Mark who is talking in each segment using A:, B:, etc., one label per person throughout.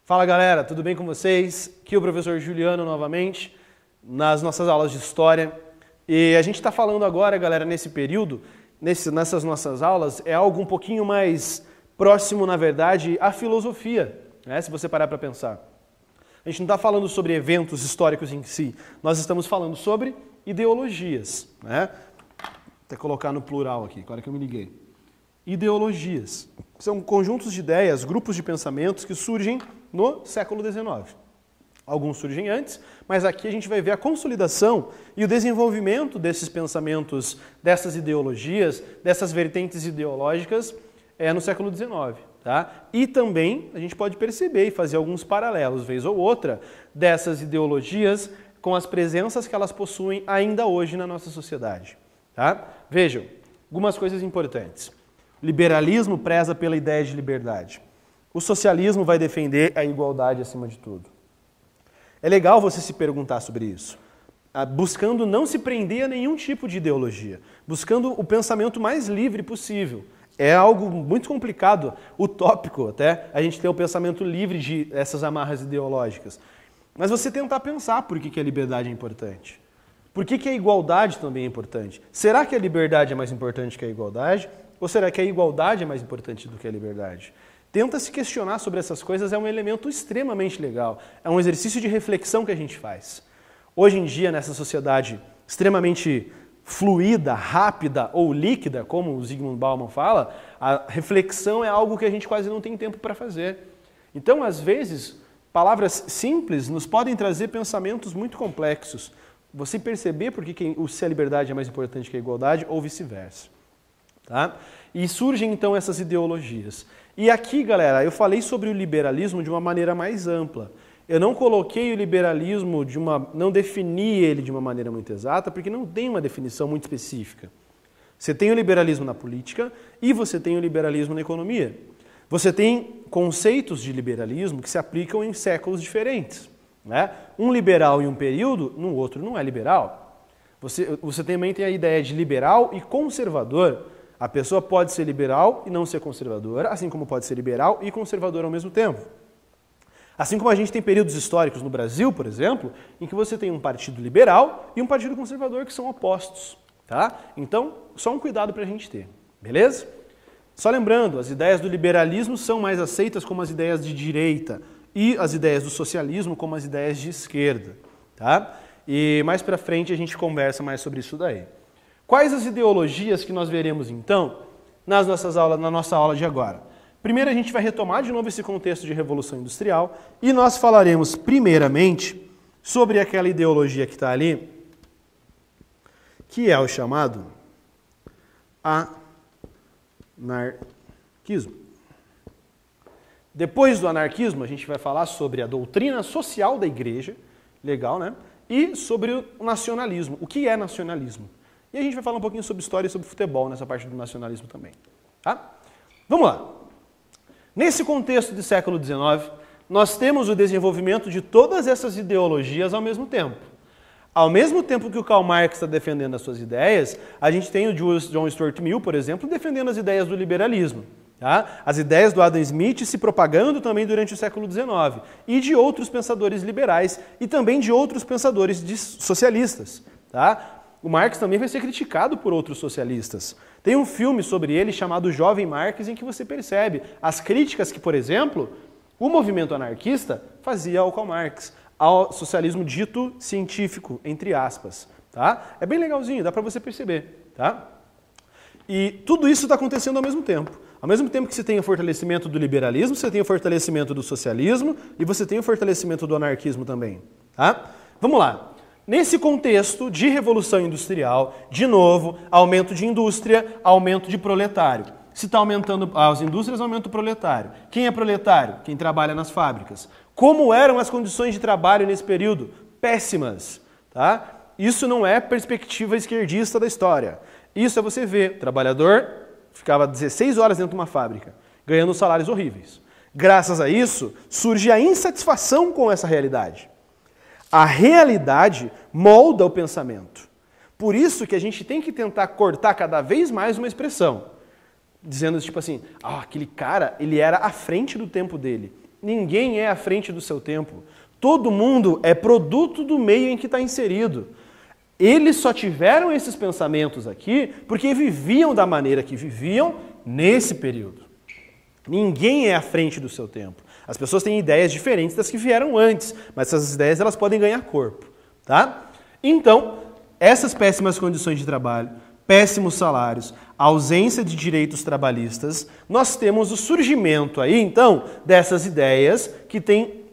A: Fala galera, tudo bem com vocês? Aqui é o professor Juliano novamente, nas nossas aulas de História. E a gente está falando agora, galera, nesse período, nessas nossas aulas, é algo um pouquinho mais próximo, na verdade, à filosofia, né? Se você parar para pensar. A gente não está falando sobre eventos históricos em si, nós estamos falando sobre ideologias, né? Vou até colocar no plural aqui, agora que eu me liguei. Ideologias. São conjuntos de ideias, grupos de pensamentos que surgem no século XIX. Alguns surgem antes, mas aqui a gente vai ver a consolidação e o desenvolvimento desses pensamentos, dessas ideologias, dessas vertentes ideológicas no século XIX. Tá? E também a gente pode perceber e fazer alguns paralelos, vez ou outra, dessas ideologias com as presenças que elas possuem ainda hoje na nossa sociedade. Tá? Vejam, algumas coisas importantes. O liberalismo preza pela ideia de liberdade. O socialismo vai defender a igualdade acima de tudo. É legal você se perguntar sobre isso, buscando não se prender a nenhum tipo de ideologia, buscando o pensamento mais livre possível. É algo muito complicado, utópico até, a gente ter o pensamento livre de essas amarras ideológicas. Mas você tentar pensar por que a liberdade é importante. Por que a igualdade também é importante? Será que a liberdade é mais importante que a igualdade? Ou será que a igualdade é mais importante do que a liberdade? Tenta se questionar sobre essas coisas, é um elemento extremamente legal. É um exercício de reflexão que a gente faz. Hoje em dia, nessa sociedade extremamente fluida, rápida ou líquida, como o Zygmunt Bauman fala, a reflexão é algo que a gente quase não tem tempo para fazer. Então, às vezes, palavras simples nos podem trazer pensamentos muito complexos. Você perceber se a liberdade é mais importante que a igualdade ou vice-versa. Tá? E surgem então essas ideologias. E aqui, galera, eu falei sobre o liberalismo de uma maneira mais ampla. Eu não coloquei o liberalismo não defini ele de uma maneira muito exata, porque não tem uma definição muito específica. Você tem o liberalismo na política e você tem o liberalismo na economia. Você tem conceitos de liberalismo que se aplicam em séculos diferentes, né? Um liberal em um período, no outro não é liberal. Você também tem a ideia de liberal e conservador. A pessoa pode ser liberal e não ser conservadora, assim como pode ser liberal e conservadora ao mesmo tempo. Assim como a gente tem períodos históricos no Brasil, por exemplo, em que você tem um partido liberal e um partido conservador que são opostos. Tá? Então, só um cuidado para a gente ter, beleza? Só lembrando, as ideias do liberalismo são mais aceitas como as ideias de direita e as ideias do socialismo como as ideias de esquerda. Tá? E mais para frente a gente conversa mais sobre isso daí. Quais as ideologias que nós veremos, então, na nossa aula de agora? Primeiro, a gente vai retomar de novo esse contexto de Revolução Industrial e nós falaremos, primeiramente, sobre aquela ideologia que está ali, que é o chamado anarquismo. Depois do anarquismo, a gente vai falar sobre a doutrina social da igreja, legal, né? E sobre o nacionalismo. O que é nacionalismo? E a gente vai falar um pouquinho sobre história e sobre futebol nessa parte do nacionalismo também. Tá? Vamos lá. Nesse contexto do século XIX, nós temos o desenvolvimento de todas essas ideologias ao mesmo tempo. Ao mesmo tempo que o Karl Marx está defendendo as suas ideias, a gente tem o John Stuart Mill, por exemplo, defendendo as ideias do liberalismo. Tá? As ideias do Adam Smith se propagando também durante o século XIX. E de outros pensadores liberais e também de outros pensadores socialistas. Tá? O Marx também vai ser criticado por outros socialistas. Tem um filme sobre ele chamado Jovem Marx, em que você percebe as críticas que, por exemplo, o movimento anarquista fazia ao Karl Marx, ao socialismo dito científico, entre aspas. Tá? É bem legalzinho, dá para você perceber. Tá? E tudo isso está acontecendo ao mesmo tempo. Ao mesmo tempo que você tem o fortalecimento do liberalismo, você tem o fortalecimento do socialismo e você tem o fortalecimento do anarquismo também. Tá? Vamos lá. Nesse contexto de revolução industrial, de novo, aumento de indústria, aumento de proletário. Se está aumentando as indústrias, aumenta o proletário. Quem é proletário? Quem trabalha nas fábricas. Como eram as condições de trabalho nesse período? Péssimas. Tá? Isso não é perspectiva esquerdista da história. Isso é você ver, o trabalhador ficava 16 horas dentro de uma fábrica, ganhando salários horríveis. Graças a isso, surge a insatisfação com essa realidade. A realidade molda o pensamento. Por isso que a gente tem que tentar cortar cada vez mais uma expressão. Dizendo tipo assim, aquele cara, ele era à frente do tempo dele. Ninguém é à frente do seu tempo. Todo mundo é produto do meio em que está inserido. Eles só tiveram esses pensamentos aqui porque viviam da maneira que viviam nesse período. Ninguém é à frente do seu tempo. As pessoas têm ideias diferentes das que vieram antes, mas essas ideias elas podem ganhar corpo, tá? Então, essas péssimas condições de trabalho, péssimos salários, ausência de direitos trabalhistas, nós temos o surgimento aí, então, dessas ideias que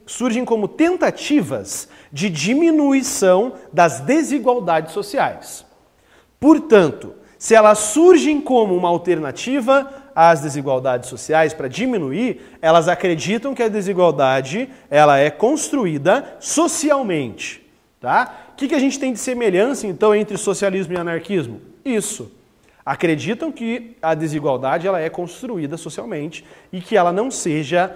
A: surgem como tentativas de diminuição das desigualdades sociais. Portanto, se elas surgem como uma alternativa às desigualdades sociais para diminuir, elas acreditam que a desigualdade ela é construída socialmente. Tá? O que a gente tem de semelhança, então, entre socialismo e anarquismo? Isso. Acreditam que a desigualdade ela é construída socialmente e que ela não seja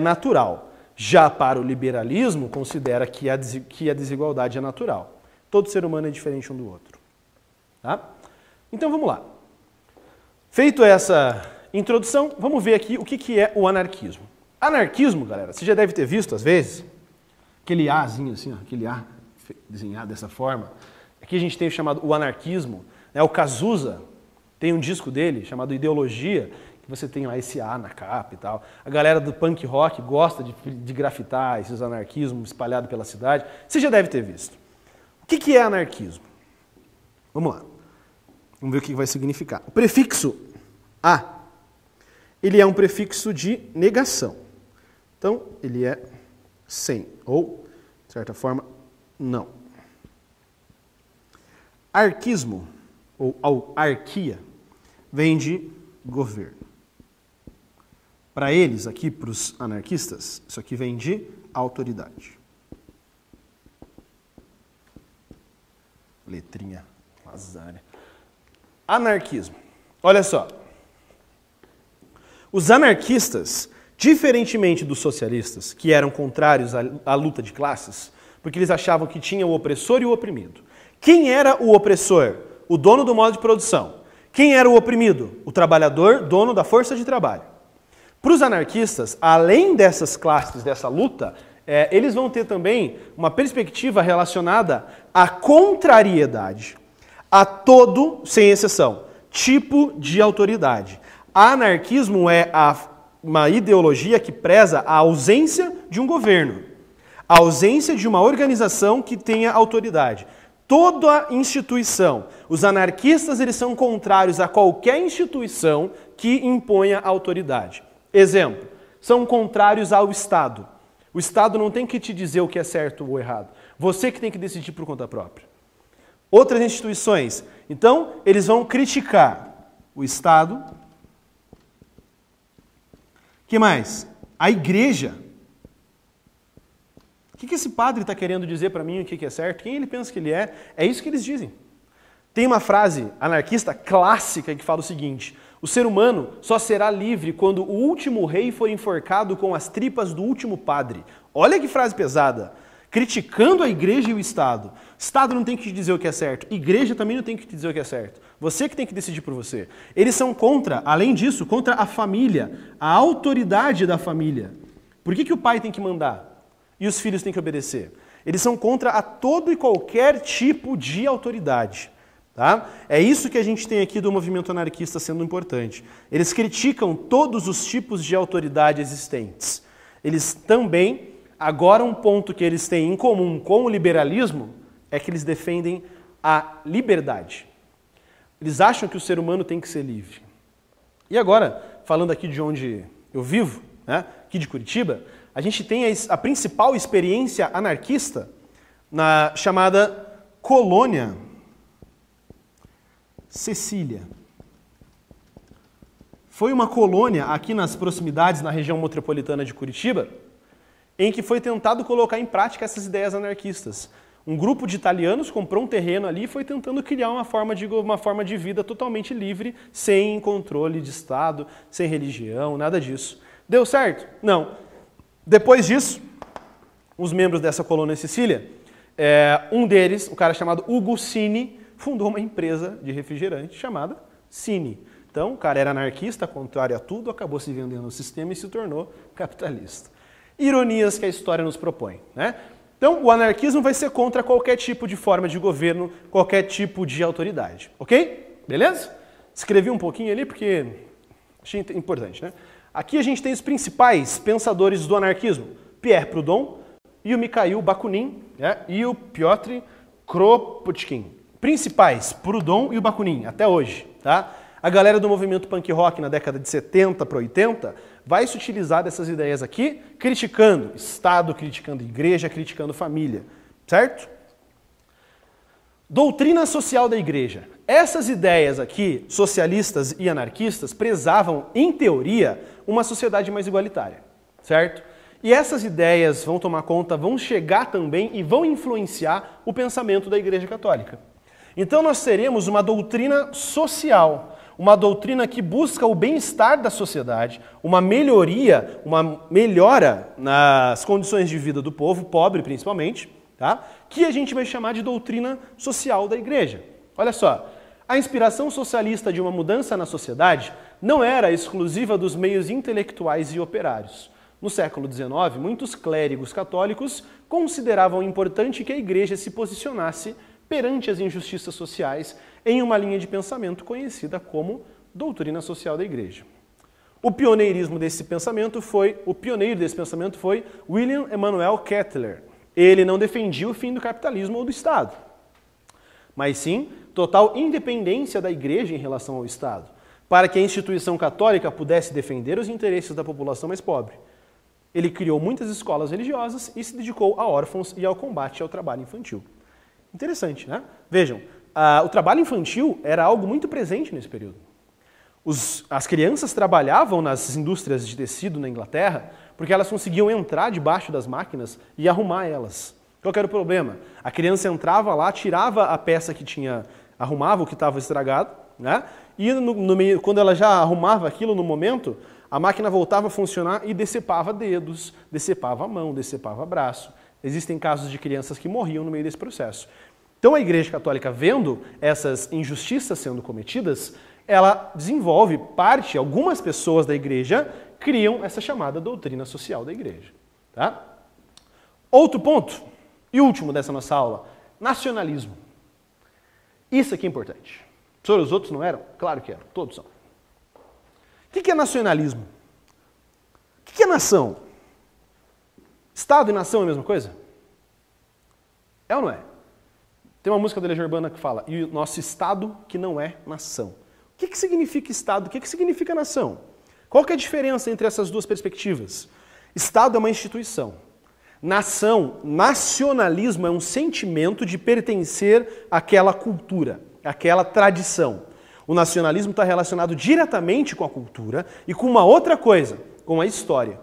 A: natural. Já para o liberalismo, considera que a desigualdade é natural. Todo ser humano é diferente um do outro. Tá? Então vamos lá. Feito essa introdução, vamos ver aqui o que é o anarquismo. Anarquismo, galera, você já deve ter visto às vezes, aquele Azinho assim, ó, aquele A desenhado dessa forma. Aqui a gente tem o chamado o anarquismo, né? O Cazuza tem um disco dele chamado Ideologia, que você tem lá esse A na capa e tal. A galera do punk rock gosta de grafitar esses anarquismos espalhados pela cidade. Você já deve ter visto. O que é anarquismo? Vamos lá. Vamos ver o que vai significar. O prefixo A, ele é um prefixo de negação. Então, ele é sem, ou, de certa forma, não. Arquismo, ou auarquia, vem de governo. Para eles, aqui, para os anarquistas, isso aqui vem de autoridade. Letrinha lasária. Anarquismo. Olha só. Os anarquistas, diferentemente dos socialistas, que eram contrários à luta de classes, porque eles achavam que tinha o opressor e o oprimido. Quem era o opressor? O dono do modo de produção. Quem era o oprimido? O trabalhador, dono da força de trabalho. Para os anarquistas, além dessas classes, dessa luta, eles vão ter também uma perspectiva relacionada à contrariedade, a todo, sem exceção, tipo de autoridade. Anarquismo é uma ideologia que preza a ausência de um governo, a ausência de uma organização que tenha autoridade. Toda instituição, os anarquistas eles são contrários a qualquer instituição que imponha autoridade. Exemplo, são contrários ao Estado. O Estado não tem que te dizer o que é certo ou errado. Você que tem que decidir por conta própria. Outras instituições, então, eles vão criticar o Estado. O que mais? A igreja. O que esse padre está querendo dizer para mim o que é certo? Quem ele pensa que ele é? É isso que eles dizem. Tem uma frase anarquista clássica que fala o seguinte: o ser humano só será livre quando o último rei for enforcado com as tripas do último padre. Olha que frase pesada. Criticando a igreja e o Estado. O Estado não tem que te dizer o que é certo. A igreja também não tem que te dizer o que é certo. Você que tem que decidir por você. Eles são contra, além disso, contra a família, a autoridade da família. Por que o pai tem que mandar e os filhos têm que obedecer? Eles são contra a todo e qualquer tipo de autoridade. Tá? É isso que a gente tem aqui do movimento anarquista sendo importante. Eles criticam todos os tipos de autoridade existentes. Eles também... Agora, um ponto que eles têm em comum com o liberalismo é que eles defendem a liberdade. Eles acham que o ser humano tem que ser livre. E agora, falando aqui de onde eu vivo, né, aqui de Curitiba, a gente tem a principal experiência anarquista na chamada Colônia Cecília. Foi uma colônia aqui nas proximidades, na região metropolitana de Curitiba, em que foi tentado colocar em prática essas ideias anarquistas. Um grupo de italianos comprou um terreno ali e foi tentando criar uma forma de vida totalmente livre, sem controle de Estado, sem religião, nada disso. Deu certo? Não. Depois disso, os membros dessa colônia Sicília, um deles, o cara chamado Ugo Cini, fundou uma empresa de refrigerante chamada Cini. Então, o cara era anarquista, contrário a tudo, acabou se vendendo no sistema e se tornou capitalista. ironias que a história nos propõe, né? Então, o anarquismo vai ser contra qualquer tipo de forma de governo, qualquer tipo de autoridade, ok? Beleza? Escrevi um pouquinho ali porque achei importante, né? Aqui a gente tem os principais pensadores do anarquismo, Pierre Proudhon e o Mikhail Bakunin, né? E o Piotr Kropotkin. Principais, Proudhon e o Bakunin, até hoje, tá? A galera do movimento punk rock na década de 70 para 80 vai se utilizar dessas ideias aqui, criticando Estado, criticando igreja, criticando família, certo? Doutrina social da igreja. Essas ideias aqui, socialistas e anarquistas, prezavam, em teoria, uma sociedade mais igualitária, certo? E essas ideias vão tomar conta, vão chegar também e vão influenciar o pensamento da Igreja Católica. Então nós teremos uma doutrina social, uma doutrina que busca o bem-estar da sociedade, uma melhora nas condições de vida do povo, pobre principalmente, tá? Que a gente vai chamar de doutrina social da igreja. Olha só, a inspiração socialista de uma mudança na sociedade não era exclusiva dos meios intelectuais e operários. No século XIX, muitos clérigos católicos consideravam importante que a igreja se posicionasse perante as injustiças sociais em uma linha de pensamento conhecida como doutrina social da igreja. O pioneiro desse pensamento foi William Emanuel Kettler. Ele não defendia o fim do capitalismo ou do Estado, mas sim total independência da igreja em relação ao Estado, para que a instituição católica pudesse defender os interesses da população mais pobre. Ele criou muitas escolas religiosas e se dedicou a órfãos e ao combate ao trabalho infantil. Interessante, né? Vejam, o trabalho infantil era algo muito presente nesse período. As crianças trabalhavam nas indústrias de tecido na Inglaterra porque elas conseguiam entrar debaixo das máquinas e arrumar elas. Qual que era o problema? A criança entrava lá, tirava a peça que tinha, arrumava o que estava estragado, né? E quando ela já arrumava aquilo no momento, a máquina voltava a funcionar e decepava dedos, decepava a mão, decepava braço. Existem casos de crianças que morriam no meio desse processo. Então a Igreja Católica, vendo essas injustiças sendo cometidas, ela desenvolve algumas pessoas da Igreja criam essa chamada doutrina social da Igreja. Tá? Outro ponto, e último dessa nossa aula, nacionalismo. Isso aqui é importante. Professor, os outros não eram? Claro que eram, todos são. O que é nacionalismo? O que é nação? Estado e nação é a mesma coisa? É ou não é? Tem uma música da Legião Urbana que fala, e o nosso Estado que não é nação. O que significa Estado? O que significa nação? Qual que é a diferença entre essas duas perspectivas? Estado é uma instituição. Nação, nacionalismo é um sentimento de pertencer àquela cultura, àquela tradição. O nacionalismo está relacionado diretamente com a cultura e com uma outra coisa, com a história.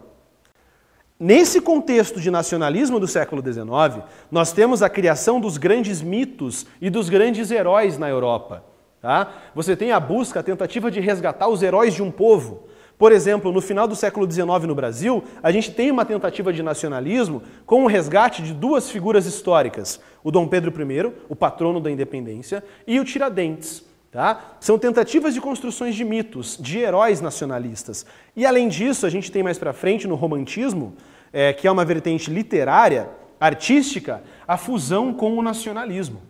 A: Nesse contexto de nacionalismo do século XIX, nós temos a criação dos grandes mitos e dos grandes heróis na Europa. Tá? Você tem a busca, a tentativa de resgatar os heróis de um povo. Por exemplo, no final do século XIX no Brasil, a gente tem uma tentativa de nacionalismo com o resgate de duas figuras históricas, o Dom Pedro I, o patrono da independência, e o Tiradentes. Tá? São tentativas de construções de mitos, de heróis nacionalistas. E além disso, a gente tem mais para frente no romantismo, que é uma vertente literária, artística, a fusão com o nacionalismo.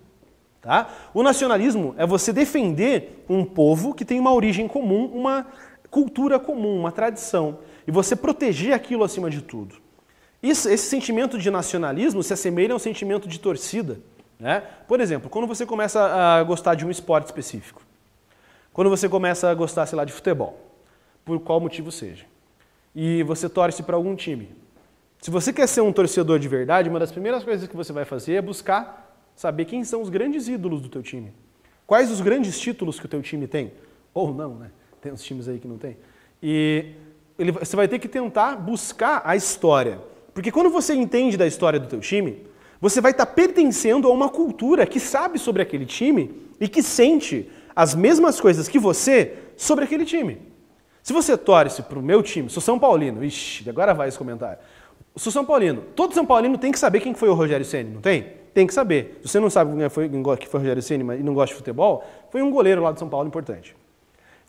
A: Tá? O nacionalismo é você defender um povo que tem uma origem comum, uma cultura comum, uma tradição, e você proteger aquilo acima de tudo. Esse sentimento de nacionalismo se assemelha ao sentimento de torcida. Né? Por exemplo, quando você começa a gostar de um esporte específico, quando você começa a gostar, sei lá, de futebol, por qual motivo seja, e você torce para algum time. Se você quer ser um torcedor de verdade, uma das primeiras coisas que você vai fazer é buscar saber quem são os grandes ídolos do teu time. Quais os grandes títulos que o teu time tem. Ou não, né? Tem uns times aí que não tem. E você vai ter que tentar buscar a história. Porque quando você entende da história do teu time, você vai estar pertencendo a uma cultura que sabe sobre aquele time e que sente as mesmas coisas que você sobre aquele time. Se você torce para o meu time, sou São Paulino, ixi, agora vai esse comentário. Sou São Paulino. Todo São Paulino tem que saber quem foi o Rogério Ceni, não tem? Tem que saber. Se você não sabe quem foi o Rogério Ceni e não gosta de futebol, foi um goleiro lá de São Paulo importante.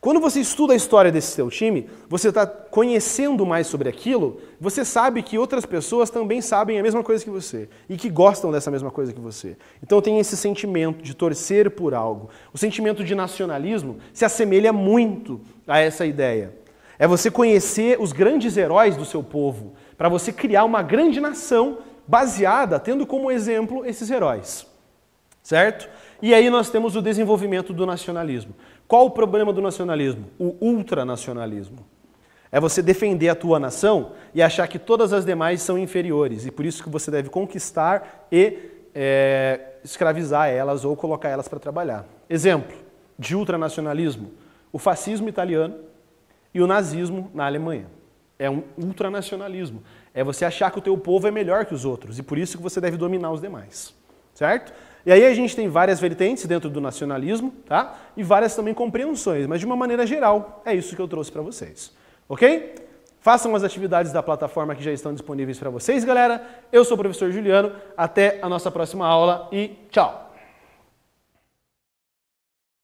A: Quando você estuda a história desse seu time, você está conhecendo mais sobre aquilo, você sabe que outras pessoas também sabem a mesma coisa que você e que gostam dessa mesma coisa que você. Então tem esse sentimento de torcer por algo. O sentimento de nacionalismo se assemelha muito a essa ideia. É você conhecer os grandes heróis do seu povo, para você criar uma grande nação baseada, tendo como exemplo esses heróis. Certo? E aí nós temos o desenvolvimento do nacionalismo. Qual o problema do nacionalismo? O ultranacionalismo. É você defender a tua nação e achar que todas as demais são inferiores. E por isso que você deve conquistar e escravizar elas ou colocar elas para trabalhar. Exemplo de ultranacionalismo: o fascismo italiano e o nazismo na Alemanha. É um ultranacionalismo. É você achar que o teu povo é melhor que os outros e por isso que você deve dominar os demais. Certo? E aí a gente tem várias vertentes dentro do nacionalismo, tá? E várias também compreensões, mas de uma maneira geral, é isso que eu trouxe para vocês. Ok? Façam as atividades da plataforma que já estão disponíveis para vocês, galera. Eu sou o professor Juliano, até a nossa próxima aula e tchau!